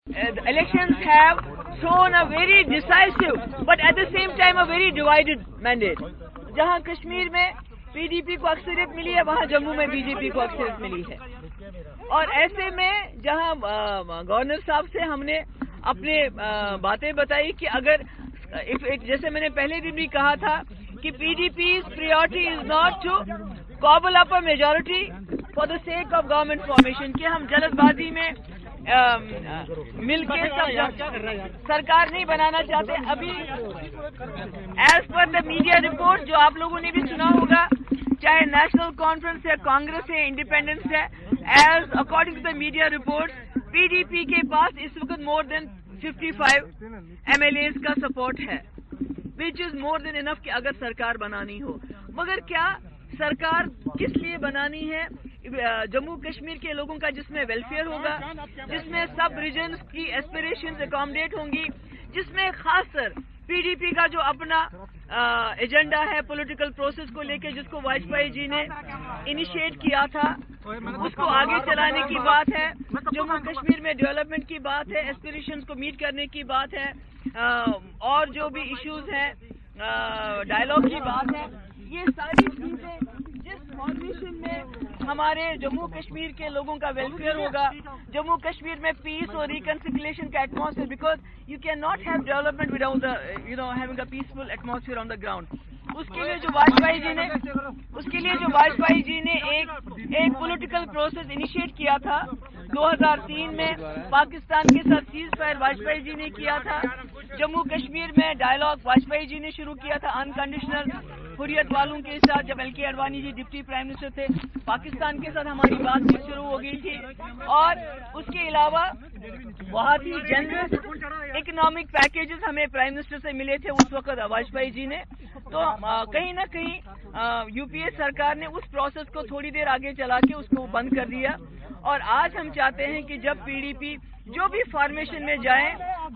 The elections have shown a very decisive but at the same time a very divided mandate. जहां कश्मीर में PDP को अक्सरियत मिली है, वहां जम्मू में BJP को अक्सरियत मिली है। और ऐसे में जहां गवर्नर साहब से हमने अपने बातें बताई कि अगर जैसे मैंने पहले दिन भी कहा था कि PDP's priority is not to cobble up a majority for the sake of government formation, कि हम जल्दबाजी में मिलके सब सरकार नहीं बनाना चाहते। अभी as per the media report जो आप लोगों ने भी सुना होगा, चाहे नेशनल कॉन्फ्रेंस है, कांग्रेस है, इंडिपेंडेंस है, as according to the media report PDP के पास इस वक्त मोर देन 55 MLAs का सपोर्ट है, which is more than enough कि अगर सरकार बनानी हो। मगर क्या सरकार किस लिए बनानी है? जम्मू कश्मीर के लोगों का जिसमें वेलफेयर होगा, जिसमें सब रीजन्स की एस्पिरेशंस अकोमोडेट होंगी, जिसमें खासकर PDP का जो अपना एजेंडा है पॉलिटिकल प्रोसेस को लेके, जिसको वाजपेयी जी ने इनिशिएट किया था, उसको आगे चलाने की बात है। जम्मू कश्मीर में डेवलपमेंट की बात है, एस्पिरेशंस को मीट करने की बात है, और जो भी इश्यूज हैं डायलॉग की बात है। ये सारी चीजें जिस फॉर्मेशन में हमारे जम्मू कश्मीर के लोगों का वेलफेयर होगा, जम्मू कश्मीर में पीस और रिकन्सिलिएशन का atmosphere, because you can not have development without the having a peaceful atmosphere on the ground. उसके लिए जो वाजपेयी जी ने एक पॉलिटिकल प्रोसेस इनिशिएट किया था 2003 में, पाकिस्तान के साथ सीज फायर वाजपेयी जी ने किया था। जम्मू कश्मीर में डायलॉग वाजपेयी जी ने शुरू किया था अनकंडीशनल हुर्रियत वालों के साथ, जब LK Advani ji deputy prime minister थे। पाकिस्तान के साथ हमारी बातचीत शुरू हो गई थी, और उसके अलावा बहुत ही जनरस इकोनॉमिक पैकेजेस हमें प्राइम मिनिस्टर से मिले थे उस वक्त वाजपेयी जी ने। तो कहीं ना कहीं UPA सरकार ने उस प्रोसेस को थोड़ी देर आगे चला के उसको बंद कर दिया। और आज हम चाहते हैं कि जब PDP जो भी फॉर्मेशन में जाए,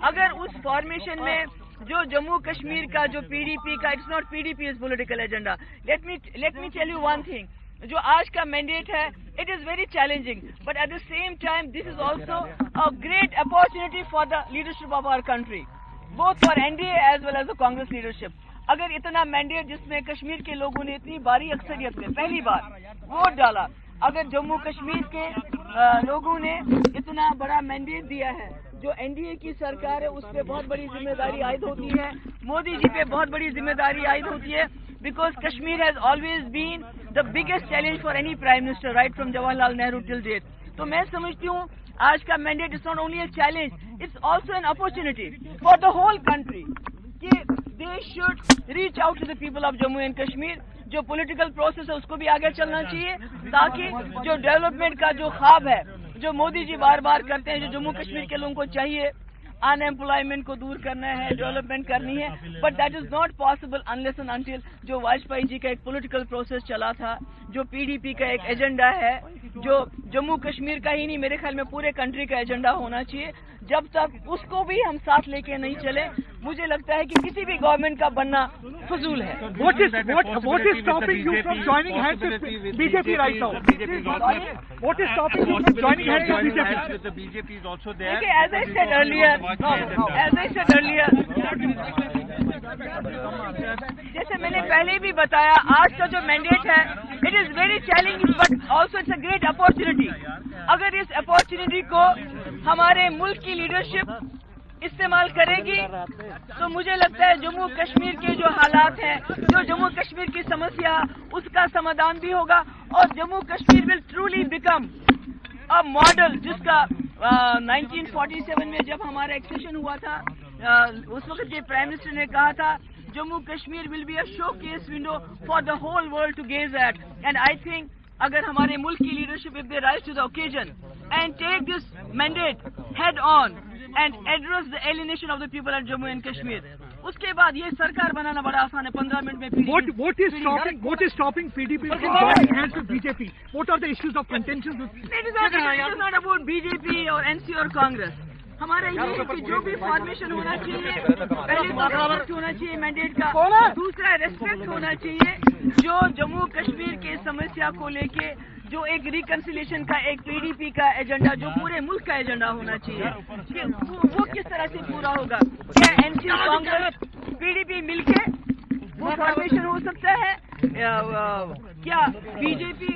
अगर उस फॉर्मेशन में जो जम्मू कश्मीर का जो PDP का, it's not PDP's political agenda. Let me tell you one thing, जो आज का मैंडेट है, it is very challenging, but at the same time this is also a great opportunity for the leadership of our country, both for NDA as well as the Congress leadership. अगर इतना mandate जिसमें कश्मीर के लोगों ने इतनी भारी अक्सरियत में पहली बार वोट डाला, अगर जम्मू कश्मीर के लोगों ने इतना बड़ा मैंडेट दिया है, जो NDA की सरकार है उस पर बहुत बड़ी जिम्मेदारी आयद होती है, मोदी जी पे बहुत बड़ी जिम्मेदारी आयद होती है, because Kashmir has always been the biggest challenge for any prime minister right from Jawaharlal Nehru till date. तो मैं समझती हूँ आज का mandate is not only a challenge, it's also an opportunity for the whole country कि they should reach out to the people of Jammu and Kashmir. जो political process है उसको भी आगे चलना चाहिए, ताकि जो डेवलपमेंट का जो ख्वाब है जो मोदी जी बार बार करते हैं, जो जम्मू कश्मीर के लोगों को चाहिए, अनएम्प्लॉयमेंट को दूर करना है, डेवलपमेंट करनी है, but that is not possible unless and until जो वाजपेयी जी का एक पॉलिटिकल प्रोसेस चला था, जो PDP का एक एजेंडा है, जो जम्मू कश्मीर का ही नहीं मेरे ख्याल में पूरे कंट्री का एजेंडा होना चाहिए। जब तक उसको भी हम साथ लेके नहीं चले, मुझे लगता है कि किसी भी गवर्नमेंट का बनना फजूल है। What is stopping you from joining hands with BJP right now? What is stopping you from joining hands with BJP? The BJP is also there. Okay, as I said earlier, जैसे मैंने पहले भी बताया, आज का जो मैंडेट है it is very challenging but also it's a great opportunity. अगर इस अपॉर्चुनिटी को हमारे मुल्क की लीडरशिप इस्तेमाल करेगी तो मुझे लगता है जम्मू कश्मीर के जो हालात हैं, जो जम्मू कश्मीर की समस्या, उसका समाधान भी होगा, और Jammu Kashmir will truly become a model, जिसका 1947 में जब हमारा एक्सेशन हुआ था, उस वक्त के प्राइम मिनिस्टर ने कहा था Jammu Kashmir will be a showcase window for the whole world to gaze at. And I think अगर हमारे मुल्क की leadership if they rise to the occasion and take this mandate head on and address the alienation of the people at Jammu and Kashmir, उसके बाद ये सरकार बनाना बड़ा आसान है, 15 मिनट में। What is stopping PDP from joining hands with BJP? What are the issues of contention? It is not about BJP or NC और कांग्रेस। हमारा ये है कि जो भी फॉर्मेशन होना चाहिए, पहले तो रेस्पेक्ट होना चाहिए मैंडेट का, दूसरा रेस्पेक्ट होना चाहिए जो जम्मू कश्मीर के समस्या को लेके جو ایک ریکنسیلیشن کا ایک PDP کا ایجنڈا جو پورے ملک کا ایجنڈا ہونا چاہیے کہ وہ کس طرح سے پورا ہوگا؟ کیا NC کانگریس PDP مل کے وہ فارمیشن ہو سکتا ہے؟ کیا BJP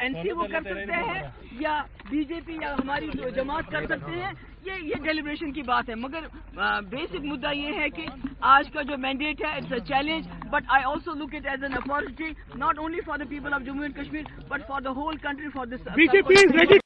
NC وہ کر سکتے ہیں یا BJP یا ہماری جماعت کر سکتے ہیں؟ یہ ڈیلیبریشن کی بات ہے، مگر بیسک مدعا یہ ہے کہ آج کا جو مینڈیٹ ہے it's a challenge, but I also look it as an opportunity not only for the people of Jammu and Kashmir but for the whole country, for this BJP is ready